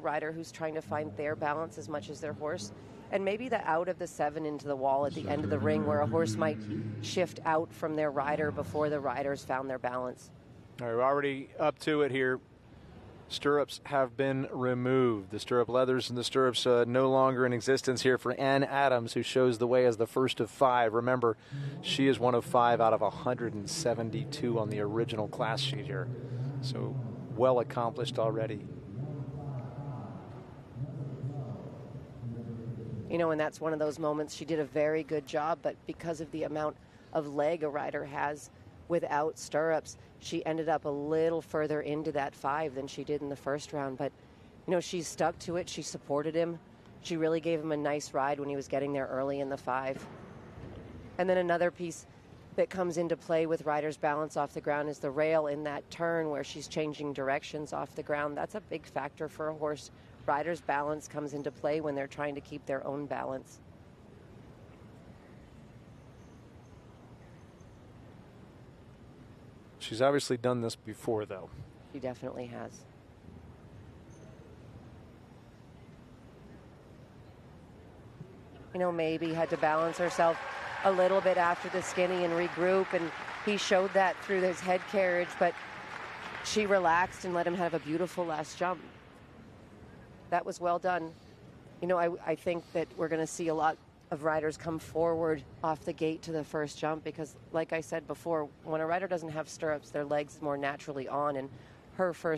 rider who's trying to find their balance as much as their horse. And maybe the out of the 7 into the wall at the end of the ring where a horse might shift out from their rider before the riders found their balance. All right, we're already up to it here. Stirrups have been removed. The stirrup leathers and the stirrups no longer in existence here for Ann Adams, who shows the way as the first of 5. Remember, she is one of 5 out of 172 on the original class sheet here. So well accomplished already. You know, and that's one of those moments she did a very good job, but because of the amount of leg a rider has without stirrups, she ended up a little further into that 5 than she did in the first round. But, you know, she stuck to it. She supported him. She really gave him a nice ride when he was getting there early in the 5. And then another piece that comes into play with riders' balance off the ground is the rail in that turn where she's changing directions off the ground. That's a big factor for a horse. Riders' balance comes into play when they're trying to keep their own balance. She's obviously done this before, though. She definitely has. You know, maybe had to balance herself a little bit after the skinny and regroup, and he showed that through his head carriage, but she relaxed and let him have a beautiful last jump. That was well done. You know, I think that we're going to see a lot of riders come forward off the gate to the first jump because, like I said before, when a rider doesn't have stirrups, their legs more naturally on, and her first